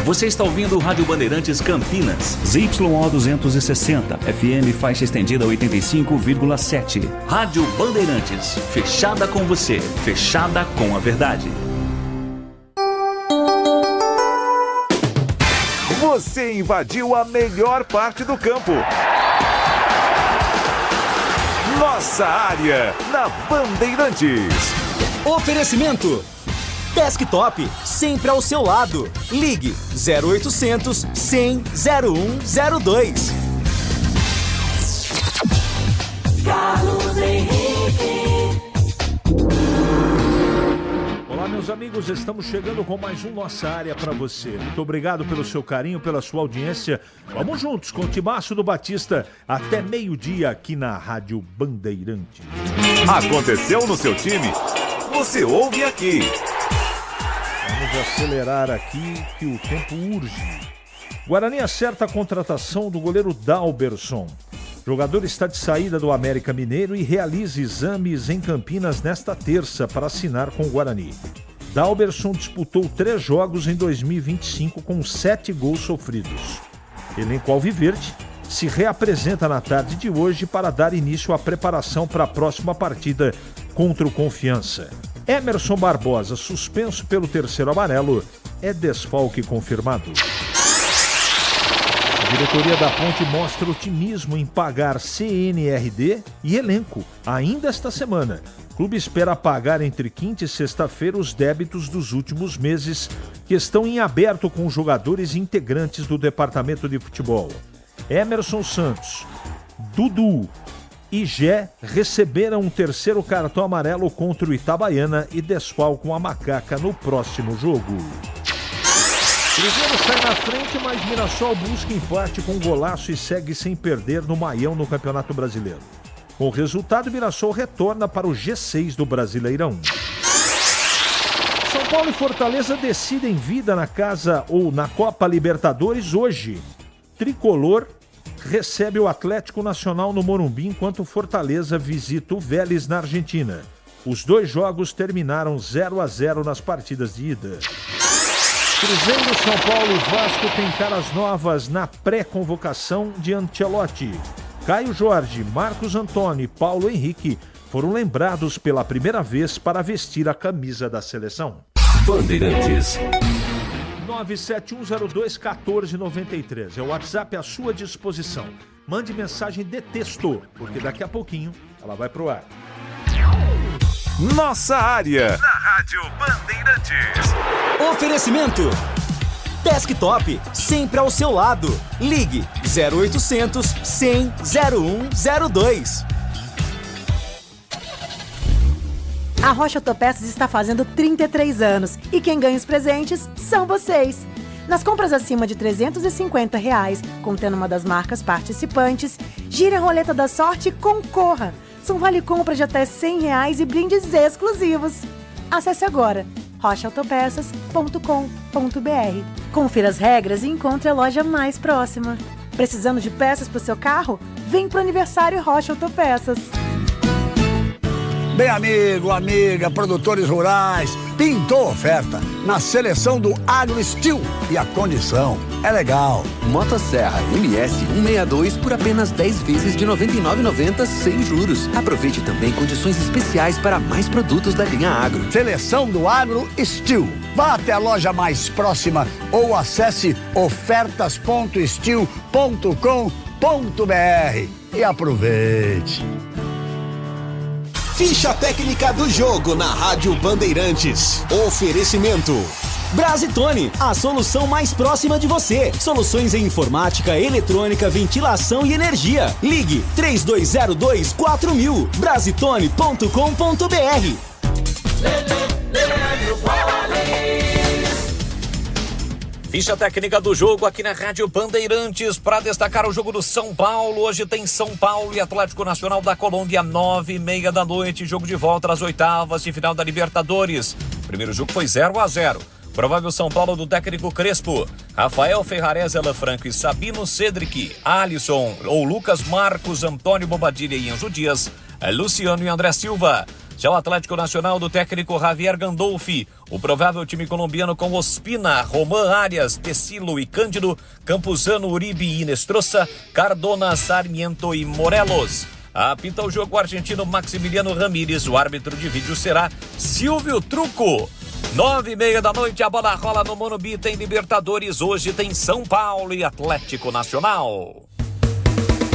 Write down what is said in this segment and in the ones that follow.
Você está ouvindo o Rádio Bandeirantes Campinas. ZYO 260, FM faixa estendida 85,7. Rádio Bandeirantes, fechada com você, fechada com a verdade. Você invadiu a melhor parte do campo. Nossa área, na Bandeirantes. Oferecimento Desktop, sempre ao seu lado. Ligue 0800 100 0102. Carlos Henrique. Olá, meus amigos, estamos chegando com mais um Nossa Área para você. Muito obrigado pelo seu carinho, pela sua audiência. Vamos juntos com o Timaço do Batista até meio-dia aqui na Rádio Bandeirante. Aconteceu no seu time? Você ouve aqui. Vamos acelerar aqui que o tempo urge. Guarani acerta a contratação do goleiro Dalberson. O jogador está de saída do América Mineiro e realiza exames em Campinas nesta terça para assinar com o Guarani. Dalberson disputou 3 jogos em 2025 com 7 gols sofridos. Elenco alviverde se reapresenta na tarde de hoje para dar início à preparação para a próxima partida contra o Confiança. Emerson Barbosa, suspenso pelo 3º amarelo, é desfalque confirmado. A diretoria da Ponte mostra otimismo em pagar CNRD e elenco ainda esta semana. O clube espera pagar entre quinta e sexta-feira os débitos dos últimos meses que estão em aberto com jogadores integrantes do departamento de futebol. Emerson Santos, Dudu e Gé receberam um 3º cartão amarelo contra o Itabaiana e desfalcam a Macaca no próximo jogo. Cruzeiro sai na frente, mas Mirassol busca empate com golaço e segue sem perder no Maião no Campeonato Brasileiro. Com o resultado, Mirassol retorna para o G6 do Brasileirão. São Paulo e Fortaleza decidem vida na casa ou na Copa Libertadores hoje. Tricolor recebe o Atlético Nacional no Morumbi, enquanto Fortaleza visita o Vélez na Argentina. Os 2 jogos terminaram 0-0 nas partidas de ida. Cruzeiro, São Paulo e Vasco têm caras novas na pré-convocação de Ancelotti. Caio Jorge, Marcos Antônio e Paulo Henrique foram lembrados pela primeira vez para vestir a camisa da seleção. Bandeirantes. 971021493. É o WhatsApp à sua disposição. Mande mensagem de texto, porque daqui a pouquinho ela vai pro ar. Nossa área, na Rádio Bandeirantes. Oferecimento Desktop, sempre ao seu lado. Ligue 0800 100 0102. A Rocha Autopeças está fazendo 33 anos e quem ganha os presentes são vocês. Nas compras acima de R$350, contendo uma das marcas participantes, gire a roleta da sorte e concorra. São vale compra de até R$100 e brindes exclusivos. Acesse agora rochaautopeças.com.br. Confira as regras e encontre a loja mais próxima. Precisando de peças para o seu carro? Vem para o aniversário Rocha Autopeças. Bem, amigo, amiga, produtores rurais, pintou oferta na seleção do Agro Steel e a condição é legal. Motosserra MS 162 por apenas 10 vezes de R$ 99,90 sem juros. Aproveite também condições especiais para mais produtos da linha Agro. Seleção do Agro Steel. Vá até a loja mais próxima ou acesse ofertas.steel.com.br e aproveite. Ficha técnica do jogo na Rádio Bandeirantes. Oferecimento Brasitone, a solução mais próxima de você. Soluções em informática, eletrônica, ventilação e energia. Ligue 3202-4000. Brasitone.com.br. Ficha técnica do jogo aqui na Rádio Bandeirantes para destacar o jogo do São Paulo. Hoje tem São Paulo e Atlético Nacional da Colômbia, 9h30 da noite. Jogo de volta às oitavas de final da Libertadores. O primeiro jogo foi 0-0. Provável São Paulo do técnico Crespo. Rafael Ferrarez, Elan Franco e Sabino Cedric, Alisson ou Lucas Marcos, Antônio Bobadilha e Enzo Dias, Luciano e André Silva. Se é o Atlético Nacional do técnico Javier Gandolfi, o provável time colombiano com Ospina, Román, Arias, Tecilo e Cândido, Campuzano, Uribe e Inestrosa, Cardona, Sarmiento e Morelos. Apita o jogo argentino Maximiliano Ramírez, o árbitro de vídeo será Silvio Truco. 9:30 da noite, a bola rola no Morumbi, tem Libertadores, hoje tem São Paulo e Atlético Nacional.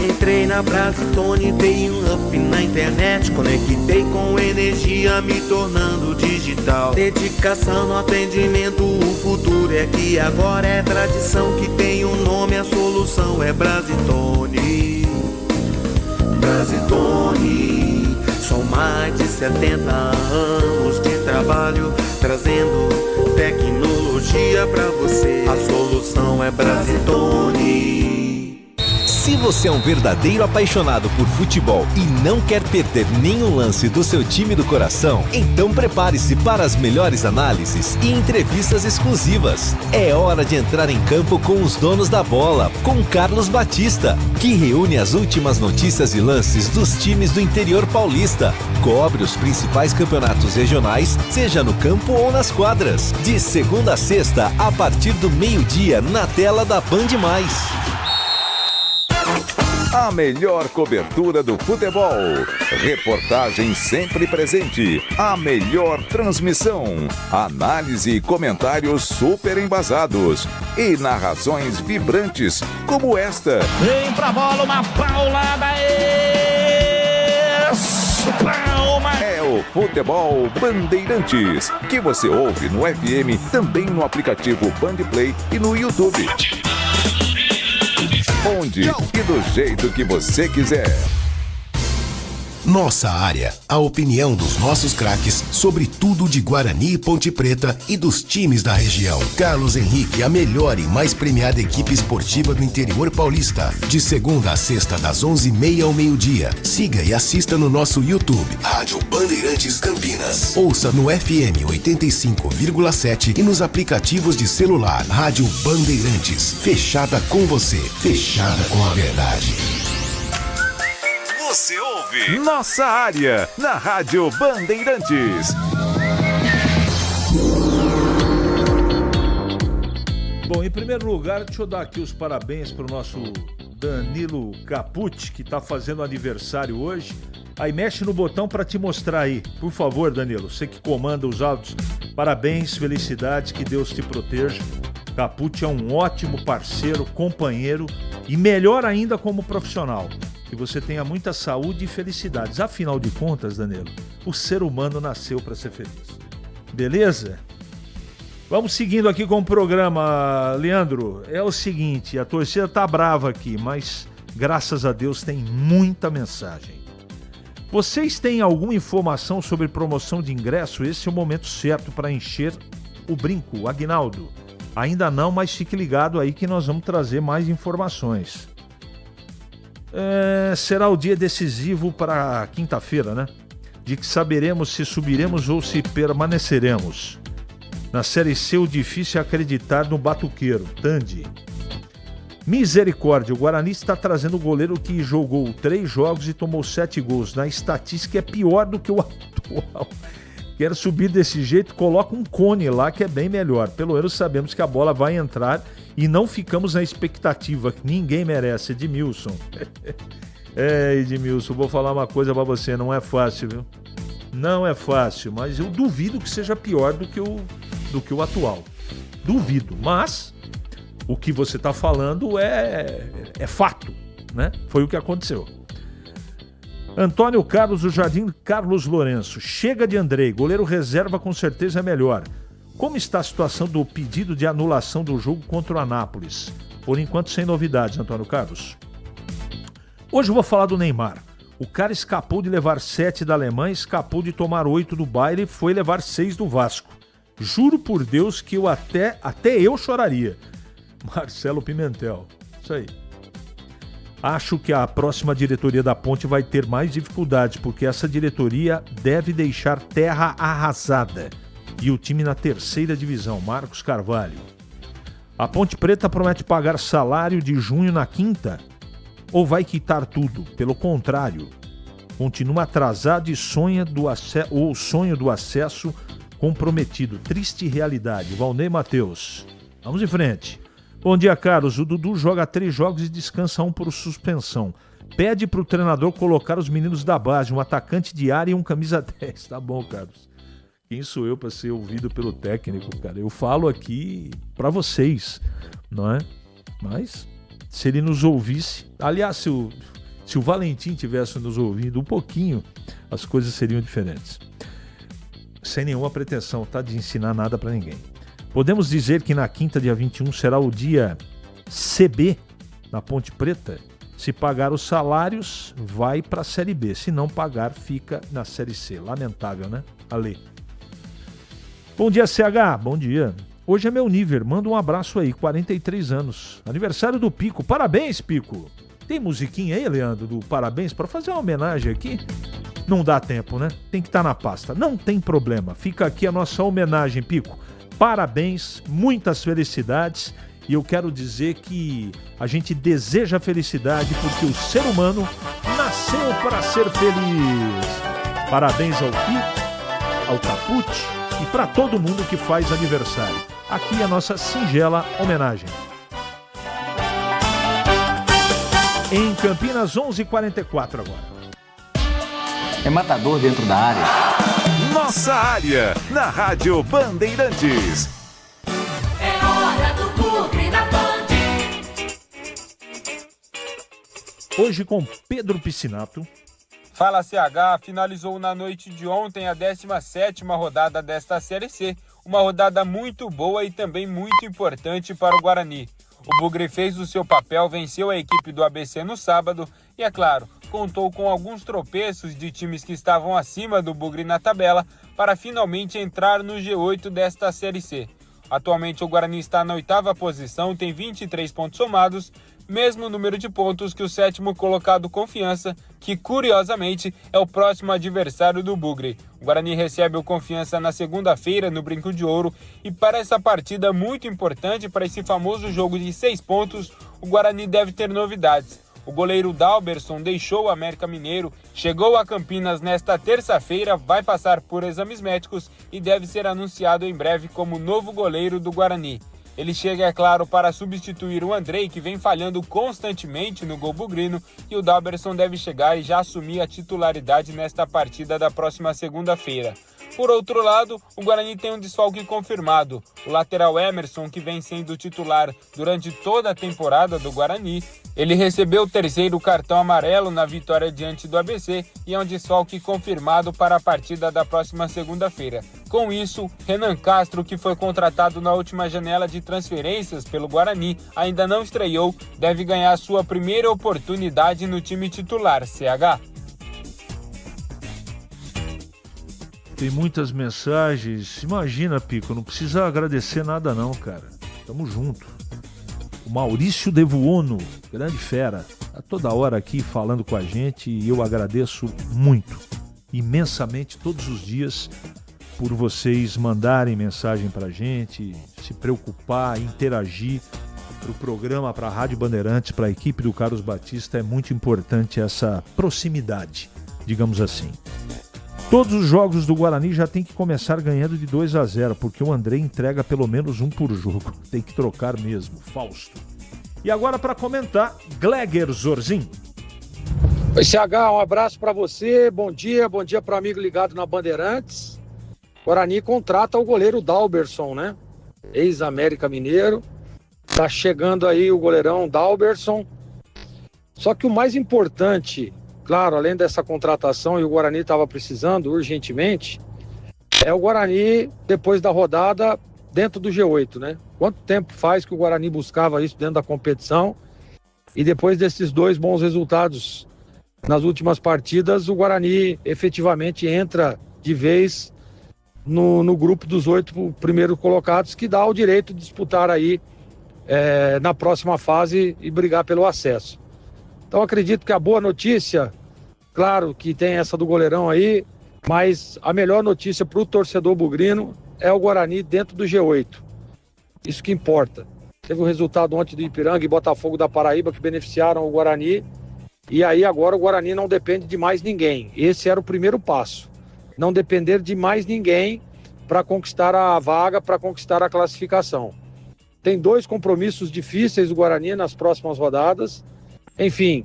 Entrei na Brasitone, dei um up na internet, conectei com energia, me tornando digital. Dedicação no atendimento, o futuro é aqui agora, é tradição que tem um nome, a solução é Brasitone. Brasitone, são mais de 70 anos de trabalho, trazendo tecnologia pra você. A solução é Brasitone. Se você é um verdadeiro apaixonado por futebol e não quer perder nenhum lance do seu time do coração, então prepare-se para as melhores análises e entrevistas exclusivas. É hora de entrar em campo com os donos da bola, com Carlos Batista, que reúne as últimas notícias e lances dos times do interior paulista. Cobre os principais campeonatos regionais, seja no campo ou nas quadras. De segunda a sexta, a partir do meio-dia, na tela da Band+. A melhor cobertura do futebol. Reportagem sempre presente. A melhor transmissão. Análise e comentários super embasados. E narrações vibrantes, como esta. Vem pra bola, uma paulada. Palma. É o Futebol Bandeirantes, que você ouve no FM, também no aplicativo Bandplay e no YouTube. Onde e do jeito que você quiser. Nossa área, a opinião dos nossos craques sobre tudo de Guarani e Ponte Preta e dos times da região. Carlos Henrique, a melhor e mais premiada equipe esportiva do interior paulista. De segunda a sexta, das 11:30 ao meio-dia. Siga e assista no nosso YouTube, Rádio Bandeirantes Campinas. Ouça no FM 85,7 e nos aplicativos de celular. Rádio Bandeirantes, fechada com você, fechada com a verdade. Você ouve Nossa Área, na Rádio Bandeirantes. Bom, em primeiro lugar, deixa eu dar aqui os parabéns para o nosso Danilo Capucci, que está fazendo aniversário hoje. Aí mexe no botão para te mostrar aí. Por favor, Danilo, você que comanda os áudios. Parabéns, felicidades, que Deus te proteja. Capucci é um ótimo parceiro, companheiro e melhor ainda como profissional. Que você tenha muita saúde e felicidades. Afinal de contas, Danilo, o ser humano nasceu para ser feliz. Beleza? Vamos seguindo aqui com o programa. Leandro, é o seguinte, a torcida tá brava aqui, mas graças a Deus tem muita mensagem. Vocês têm alguma informação sobre promoção de ingresso? Esse é o momento certo para encher o brinco. Aguinaldo, ainda não, mas fique ligado aí que nós vamos trazer mais informações. Será o dia decisivo para quinta-feira, né? De que saberemos se subiremos ou se permaneceremos. Na Série C, o difícil é acreditar no batuqueiro. Tandy. Misericórdia, o Guarani está trazendo o goleiro que jogou 3 jogos e tomou 7 gols. Na estatística é pior do que o atual. Quer subir desse jeito, coloca um cone lá que é bem melhor. Pelo menos sabemos que a bola vai entrar e não ficamos na expectativa que ninguém merece. Edmilson. Edmilson, vou falar uma coisa pra você, não é fácil, viu? Não é fácil, mas eu duvido que seja pior do que o atual. Duvido, mas o que você tá falando é fato, né? Foi o que aconteceu. Antônio Carlos do Jardim Carlos Lourenço. Chega de Andrei, goleiro reserva com certeza é melhor. Como está a situação do pedido de anulação do jogo contra o Anápolis? Por enquanto sem novidades, Antônio Carlos. Hoje eu vou falar do Neymar. O cara escapou de levar 7 da Alemanha, escapou de tomar 8 do Bayern e foi levar 6 do Vasco. Juro por Deus que eu até eu choraria. Marcelo Pimentel. Isso aí. Acho que a próxima diretoria da Ponte vai ter mais dificuldades, porque essa diretoria deve deixar terra arrasada. E o time na 3ª divisão, Marcos Carvalho. A Ponte Preta promete pagar salário de junho na 5ª? Ou vai quitar tudo? Pelo contrário, continua atrasado e o sonho do acesso comprometido. Triste realidade. Valnei Matheus. Vamos em frente. Bom dia, Carlos. O Dudu joga 3 jogos e descansa 1 por suspensão. Pede pro treinador colocar os meninos da base, um atacante de área e um camisa 10. Tá bom, Carlos. Quem sou eu para ser ouvido pelo técnico, cara? Eu falo aqui para vocês, não é? Mas se ele nos ouvisse... Aliás, se o Valentim tivesse nos ouvindo um pouquinho, as coisas seriam diferentes. Sem nenhuma pretensão, tá? De ensinar nada para ninguém. Podemos dizer que na quinta, dia 21, será o dia CB na Ponte Preta? Se pagar os salários, vai para a Série B. Se não pagar, fica na Série C. Lamentável, né? Ale. Bom dia, CH. Bom dia. Hoje é meu nível. Manda um abraço aí. 43 anos. Aniversário do Pico. Parabéns, Pico. Tem musiquinha aí, Leandro, do parabéns para fazer uma homenagem aqui? Não dá tempo, né? Tem que estar na pasta. Não tem problema. Fica aqui a nossa homenagem, Pico. Parabéns, muitas felicidades. E eu quero dizer que a gente deseja felicidade porque o ser humano nasceu para ser feliz. Parabéns ao Pico, ao Capucci e para todo mundo que faz aniversário. Aqui a nossa singela homenagem. Em Campinas, 11h44 agora. É matador dentro da área. Nossa área, na Rádio Bandeirantes. É hora do Bugre na Band. Hoje com Pedro Piscinato. Fala CH, finalizou na noite de ontem a 17ª rodada desta Série C. Uma rodada muito boa e também muito importante para o Guarani. O Bugre fez o seu papel, venceu a equipe do ABC no sábado e, é claro, contou com alguns tropeços de times que estavam acima do Bugre na tabela para finalmente entrar no G8 desta Série C. Atualmente o Guarani está na 8ª posição, tem 23 pontos somados, mesmo número de pontos que o 7º colocado Confiança, que curiosamente é o próximo adversário do Bugre. O Guarani recebe o Confiança na segunda-feira no Brinco de Ouro e para essa partida muito importante, para esse famoso jogo de 6 pontos, o Guarani deve ter novidades. O goleiro Dalberson deixou o América Mineiro, chegou a Campinas nesta terça-feira, vai passar por exames médicos e deve ser anunciado em breve como novo goleiro do Guarani. Ele chega, é claro, para substituir o Andrei, que vem falhando constantemente no gol bugrino, e o Dalberson deve chegar e já assumir a titularidade nesta partida da próxima segunda-feira. Por outro lado, o Guarani tem um desfalque confirmado. O lateral Emerson, que vem sendo titular durante toda a temporada do Guarani, ele recebeu o 3º cartão amarelo na vitória diante do ABC e é um desfalque confirmado para a partida da próxima segunda-feira. Com isso, Renan Castro, que foi contratado na última janela de transferências pelo Guarani, ainda não estreou, deve ganhar sua primeira oportunidade no time titular, CH. Tem muitas mensagens. Imagina, Pico, não precisa agradecer nada não, cara. Tamo junto. O Maurício Devuono, grande fera, tá toda hora aqui falando com a gente e eu agradeço muito, imensamente, todos os dias, por vocês mandarem mensagem pra gente, se preocupar, interagir pro programa, pra Rádio Bandeirantes, pra equipe do Carlos Batista. É muito importante essa proximidade, digamos assim. Todos os jogos do Guarani já tem que começar ganhando de 2-0, porque o André entrega pelo menos um por jogo. Tem que trocar mesmo, Fausto. E agora para comentar, Gleger Zorzin. Oi, CH, um abraço para você, bom dia para o amigo ligado na Bandeirantes. Guarani contrata o goleiro Dalberson, né? Ex-América Mineiro. Tá chegando aí o goleirão Dalberson. Só que o mais importante, claro, além dessa contratação, e o Guarani estava precisando urgentemente, é o Guarani, depois da rodada, dentro do G8, né? Quanto tempo faz que o Guarani buscava isso dentro da competição? E depois desses 2 bons resultados nas últimas partidas, o Guarani efetivamente entra de vez no grupo dos 8 primeiros colocados, que dá o direito de disputar aí na próxima fase e brigar pelo acesso. Então acredito que a boa notícia, claro que tem essa do goleirão aí, mas a melhor notícia para o torcedor bugrino é o Guarani dentro do G8. Isso que importa. Teve o resultado ontem do Ipiranga e Botafogo da Paraíba que beneficiaram o Guarani E aí agora o Guarani não depende de mais ninguém. Esse era o primeiro passo. Não depender de mais ninguém para conquistar a vaga, para conquistar a classificação. Tem 2 compromissos difíceis do Guarani nas próximas rodadas. Enfim,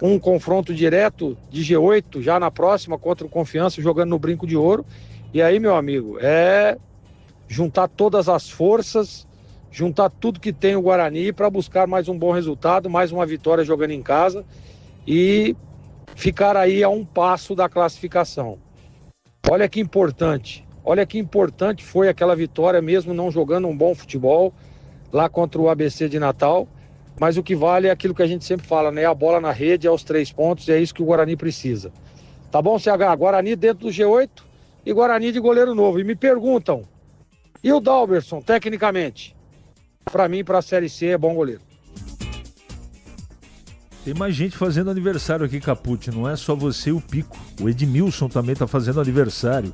um confronto direto de G8 já na próxima contra o Confiança, jogando no Brinco de Ouro. E aí, meu amigo, é juntar todas as forças, juntar tudo que tem o Guarani para buscar mais um bom resultado, mais uma vitória jogando em casa e ficar aí a um passo da classificação. Olha que importante foi aquela vitória, mesmo não jogando um bom futebol lá contra o ABC de Natal, mas o que vale é aquilo que a gente sempre fala, né? A bola na rede, é os 3 pontos, e é isso que o Guarani precisa. Tá bom, CH? Guarani dentro do G8 e Guarani de goleiro novo. E me perguntam, e o Dalberson, tecnicamente? Para mim, para a Série C, é bom goleiro. Tem mais gente fazendo aniversário aqui, Capucci. Não é só você e o Pico. O Edmilson também está fazendo aniversário.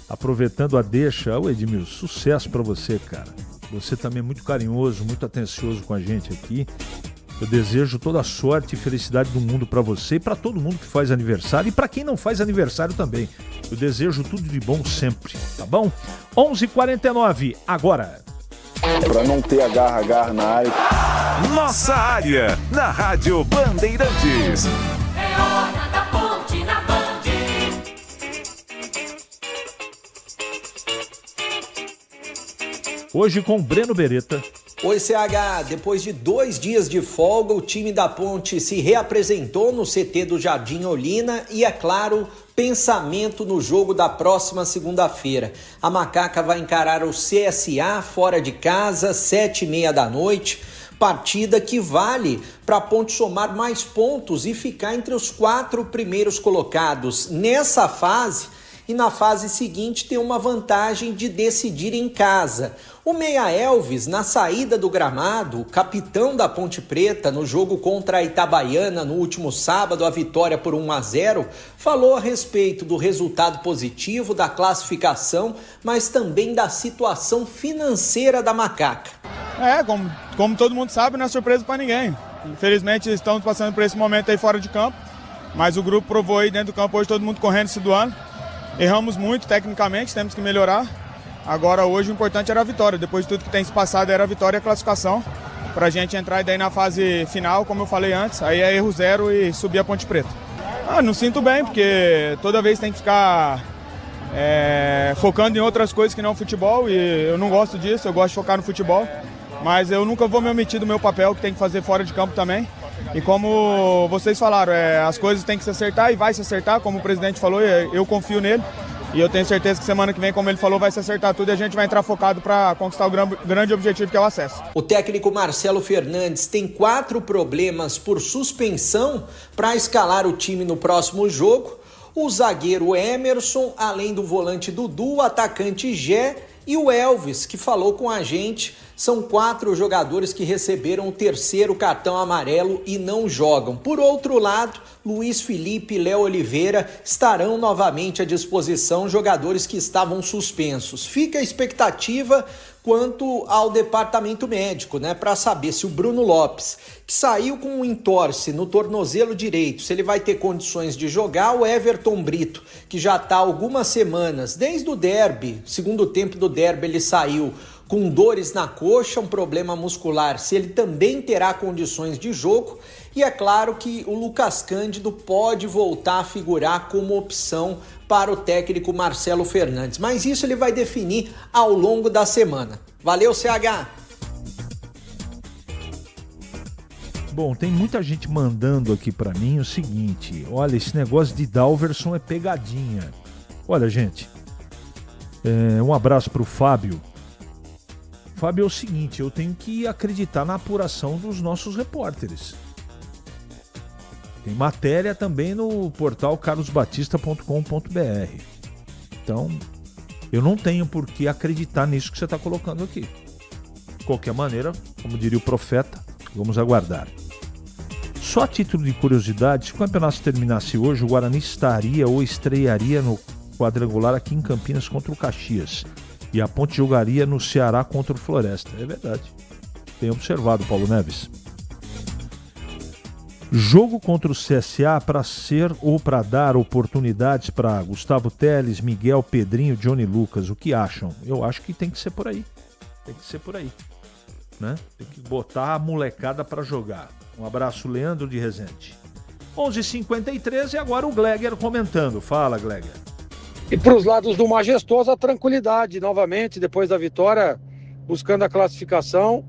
Aproveitando a deixa. Ô Edmilson, sucesso para você, cara. Você também é muito carinhoso, muito atencioso com a gente aqui. Eu desejo toda a sorte e felicidade do mundo para você e para todo mundo que faz aniversário. E para quem não faz aniversário também. Eu desejo tudo de bom sempre, tá bom? 11h49, agora. Para não ter agarra na área. Nossa área, na Rádio Bandeirantes. É hora da Ponte na Band. Hoje com Breno Beretta. Oi, CH. Depois de 2 dias de folga, o time da Ponte se reapresentou no CT do Jardim Olina e, é claro, pensamento no jogo da próxima segunda-feira. A Macaca vai encarar o CSA fora de casa, 7h30 da noite. Partida que vale para a Ponte somar mais pontos e ficar entre os 4 primeiros colocados nessa fase. E na fase seguinte tem uma vantagem de decidir em casa. O Meia Elvis, na saída do gramado, capitão da Ponte Preta no jogo contra a Itabaiana no último sábado, a vitória por 1-0, falou a respeito do resultado positivo, da classificação, mas também da situação financeira da Macaca. Como todo mundo sabe, não é surpresa para ninguém. Infelizmente estamos passando por esse momento aí fora de campo, mas o grupo provou aí dentro do campo hoje, todo mundo correndo, se doando. Erramos muito tecnicamente, temos que melhorar. Agora hoje o importante era a vitória. Depois de tudo que tem se passado era a vitória e a classificação. Pra gente entrar daí na fase final, como eu falei antes, aí é erro 0 e subir a Ponte Preta. Não sinto bem, porque toda vez tem que ficar focando em outras coisas que não o futebol. E eu não gosto disso, eu gosto de focar no futebol. Mas eu nunca vou me omitir do meu papel, que tem que fazer fora de campo também. E como vocês falaram, as coisas têm que se acertar e vai se acertar, como o presidente falou, eu confio nele. E eu tenho certeza que semana que vem, como ele falou, vai se acertar tudo e a gente vai entrar focado para conquistar o grande objetivo, que é o acesso. O técnico Marcelo Fernandes tem 4 problemas por suspensão para escalar o time no próximo jogo. O zagueiro Emerson, além do volante Dudu, o atacante Gé e o Elvis, que falou com a gente. São 4 jogadores que receberam o 3º cartão amarelo e não jogam. Por outro lado, Luiz Felipe e Léo Oliveira estarão novamente à disposição, jogadores que estavam suspensos. Fica a expectativa quanto ao departamento médico, para saber se o Bruno Lopes, que saiu com um entorse no tornozelo direito, se ele vai ter condições de jogar. O Everton Brito, que já está há algumas semanas, desde o derby, segundo tempo do derby, ele saiu com dores na coxa, um problema muscular, se ele também terá condições de jogo. E é claro que o Lucas Cândido pode voltar a figurar como opção para o técnico Marcelo Fernandes. Mas isso ele vai definir ao longo da semana. Valeu, CH! Bom, tem muita gente mandando aqui pra mim o seguinte: olha, esse negócio de Dalverson é pegadinha. Olha, gente, um abraço pro Fábio. Fábio, é o seguinte, eu tenho que acreditar na apuração dos nossos repórteres. Tem matéria também no portal carlosbatista.com.br. Então, eu não tenho por que acreditar nisso que você está colocando aqui. De qualquer maneira, como diria o profeta, vamos aguardar. Só a título de curiosidade, se o campeonato terminasse hoje, o Guarani estaria ou estrearia no quadrangular aqui em Campinas contra o Caxias. E a Ponte jogaria no Ceará contra o Floresta. É verdade. Tem observado, Paulo Neves. Jogo contra o CSA para ser ou para dar oportunidades para Gustavo Teles, Miguel, Pedrinho, Johnny Lucas. O que acham? Eu acho que tem que ser por aí. Tem que ser por aí. Né? Tem que botar a molecada para jogar. Um abraço, Leandro de Resende. 11h53 e agora o Gleger comentando. Fala, Gleger. E para os lados do Majestoso, a tranquilidade novamente, depois da vitória, buscando a classificação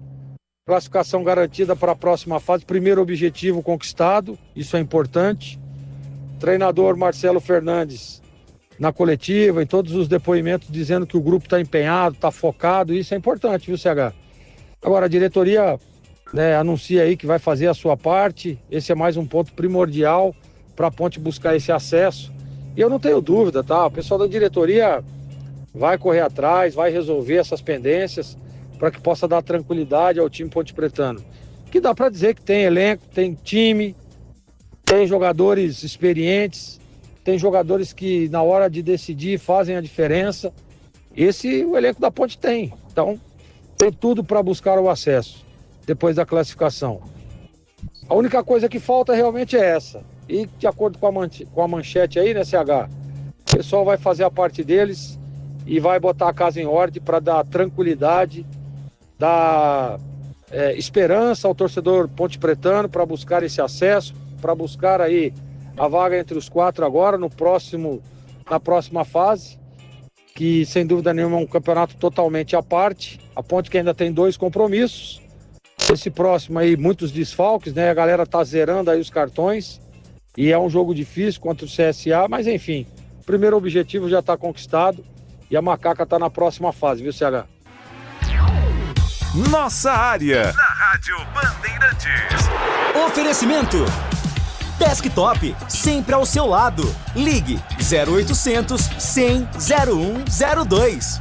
garantida para a próxima fase, primeiro objetivo conquistado, isso é importante. Treinador Marcelo Fernandes na coletiva, em todos os depoimentos, dizendo que o grupo está empenhado, está focado, isso é importante, viu, CH? Agora, a diretoria, né, anuncia aí que vai fazer a sua parte, esse é mais um ponto primordial para a Ponte buscar esse acesso. E eu não tenho dúvida, tá? O pessoal da diretoria vai correr atrás, vai resolver essas pendências para que possa dar tranquilidade ao time pontepretano. Que dá para dizer que tem elenco, tem time, tem jogadores experientes, tem jogadores que na hora de decidir fazem a diferença. Esse o elenco da Ponte tem. Então, tem tudo para buscar o acesso depois da classificação. A única coisa que falta realmente é essa. E de acordo com a manchete aí, né, CH? O pessoal vai fazer a parte deles e vai botar a casa em ordem para dar tranquilidade, dar esperança ao torcedor pontepretano para buscar esse acesso, para buscar aí a vaga entre os 4 agora na próxima fase, que sem dúvida nenhuma é um campeonato totalmente à parte. A Ponte que ainda tem 2 compromissos. Esse próximo aí, muitos desfalques, né? A galera tá zerando aí os cartões e é um jogo difícil contra o CSA, mas enfim, o primeiro objetivo já está conquistado e a Macaca tá na próxima fase, viu, CH? Nossa área, na Rádio Bandeirantes. Oferecimento Desktop, sempre ao seu lado. Ligue 0800 100 0102.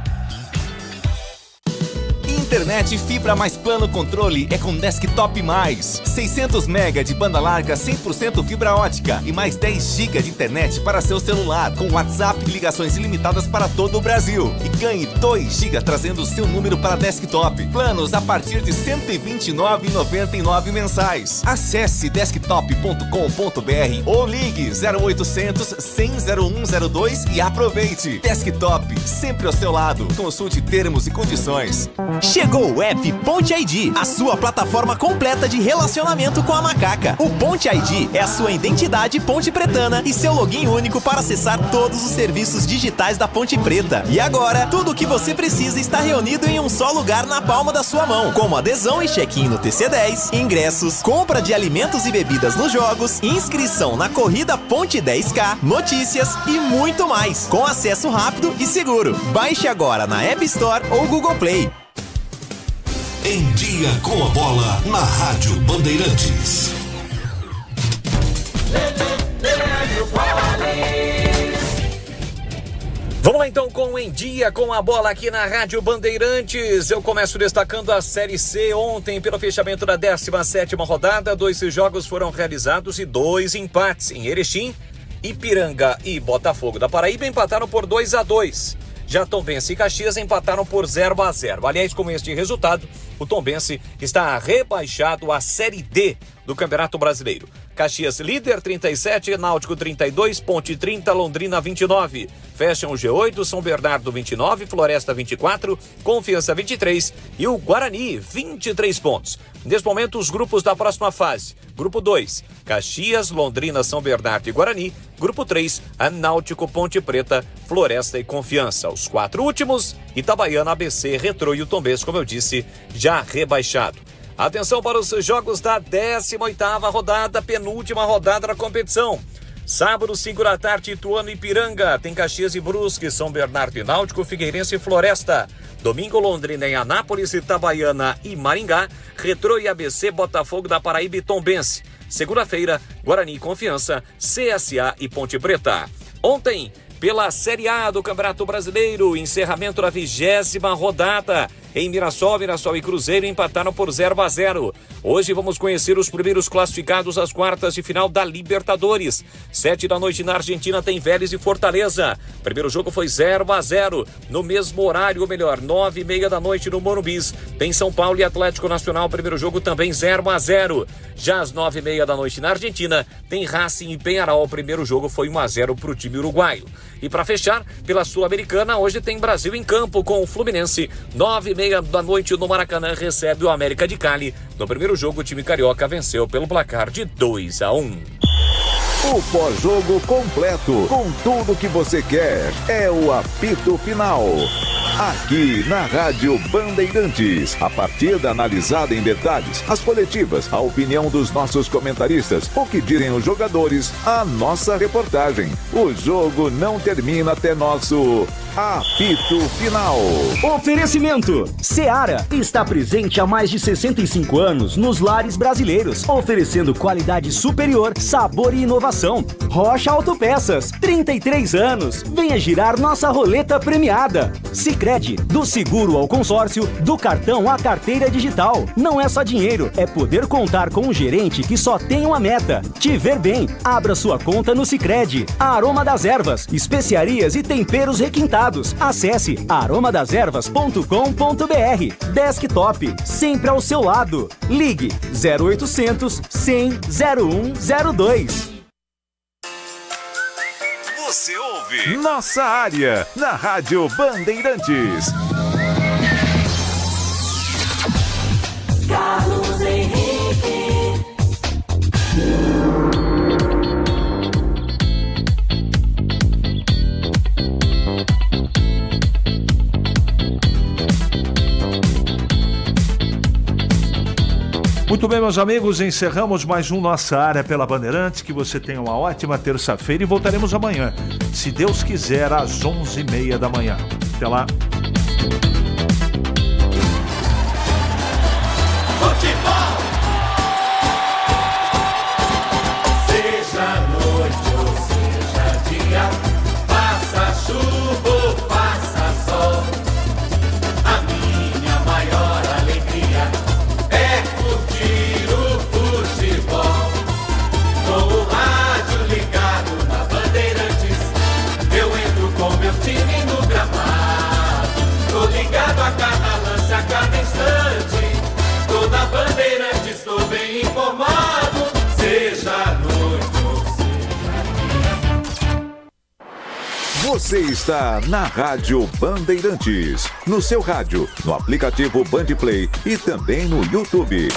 Internet fibra mais plano controle é com Desktop Mais. 600 MB de banda larga 100% fibra ótica e mais 10 GB de internet para seu celular, com WhatsApp e ligações ilimitadas para todo o Brasil. E ganhe 2 GB trazendo o seu número para Desktop. Planos a partir de R$ 129,99 mensais. Acesse desktop.com.br ou ligue 0800 100 0102 e aproveite. Desktop, sempre ao seu lado. Consulte termos e condições. Chegou o app Ponte ID, a sua plataforma completa de relacionamento com a Macaca. O Ponte ID é a sua identidade pontepretana e seu login único para acessar todos os serviços digitais da Ponte Preta. E agora, tudo o que você precisa está reunido em um só lugar na palma da sua mão, como adesão e check-in no TC10, ingressos, compra de alimentos e bebidas nos jogos, inscrição na corrida Ponte 10K, notícias e muito mais, com acesso rápido e seguro. Baixe agora na App Store ou Google Play. Em Dia com a Bola, na Rádio Bandeirantes. Vamos lá então com Em Dia com a Bola aqui na Rádio Bandeirantes. Eu começo destacando a Série C. Ontem, pelo fechamento da 17ª rodada, 2 jogos foram realizados e 2 empates. Em Erechim, Ipiranga e Botafogo da Paraíba empataram por 2-2. Já Tombense e Caxias empataram por 0-0. Aliás, com este resultado, o Tombense está rebaixado à Série D do Campeonato Brasileiro. Caxias líder 37, Náutico 32, Ponte 30, Londrina 29. Fecham o G8, São Bernardo 29, Floresta 24, Confiança 23 e o Guarani 23 pontos. Neste momento, os grupos da próxima fase. Grupo 2, Caxias, Londrina, São Bernardo e Guarani. Grupo 3, Náutico, Ponte Preta, Floresta e Confiança. Os 4 últimos, Itabaiana, ABC, Retrô e o Tombense, como eu disse, já rebaixado. Atenção para os jogos da 18ª rodada, penúltima rodada da competição. Sábado, 5 da tarde, Ituano e Ipiranga. Tem Caxias e Brusque, São Bernardo e Náutico, Figueirense e Floresta. Domingo, Londrina em Anápolis, Itabaiana e Maringá. Retrô e ABC, Botafogo da Paraíba e Tombense. Segunda-feira, Guarani e Confiança, CSA e Ponte Preta. Ontem, pela Série A do Campeonato Brasileiro, encerramento da 20ª rodada. em Mirassol. Mirassol e Cruzeiro empataram por 0-0. Hoje vamos conhecer os primeiros classificados às quartas de final da Libertadores. 7 da noite na Argentina tem Vélez e Fortaleza. Primeiro jogo foi 0-0. No mesmo horário, ou melhor, 9:30 da noite no Morumbis, tem São Paulo e Atlético Nacional. Primeiro jogo também 0-0. Já às 9:30 da noite na Argentina, tem Racing e Peñarol. O primeiro jogo foi 1-0 para o time uruguaio. E para fechar, pela Sul-Americana, hoje tem Brasil em campo com o Fluminense. 9:30 da noite no Maracanã recebe o América de Cali. No primeiro jogo, o time carioca venceu pelo placar de 2-1. O pós-jogo completo, com tudo que você quer, é o apito final. Aqui na Rádio Bandeirantes, a partida analisada em detalhes, as coletivas, a opinião dos nossos comentaristas, o que dizem os jogadores, a nossa reportagem. O jogo não termina até nosso apito final. Oferecimento: Seara está presente há mais de 65 anos nos lares brasileiros, oferecendo qualidade superior, sabor e inovação. Rocha Autopeças, 33 anos. Venha girar nossa roleta premiada. Sicredi, do seguro ao consórcio, do cartão à carteira digital. Não é só dinheiro, é poder contar com um gerente que só tem uma meta: te ver bem. Abra sua conta no Sicredi. Aroma das Ervas, especiarias e temperos requintados. Acesse aromadeservas.com.br. Desktop, sempre ao seu lado. Ligue 0800 100 0102. Você ouve Nossa Área, na Rádio Bandeirantes. Carlos Henrique. Muito bem, meus amigos, encerramos mais um Nossa Área pela Bandeirantes. Que você tenha uma ótima terça-feira e voltaremos amanhã, se Deus quiser, às 11:30 da manhã. Até lá. Futebol! Seja noite ou seja dia, faça chuva ou faça sol, a minha maior alegria é curtir o futebol. Com o rádio ligado na Bandeirantes, eu entro com meu time no gramado. Tô ligado a cada lance, a cada instante. Tô na Bandeirantes, tô bem informado. Seja noite ou seja dia. Você está na Rádio Bandeirantes, no seu rádio, no aplicativo Band Play e também no YouTube.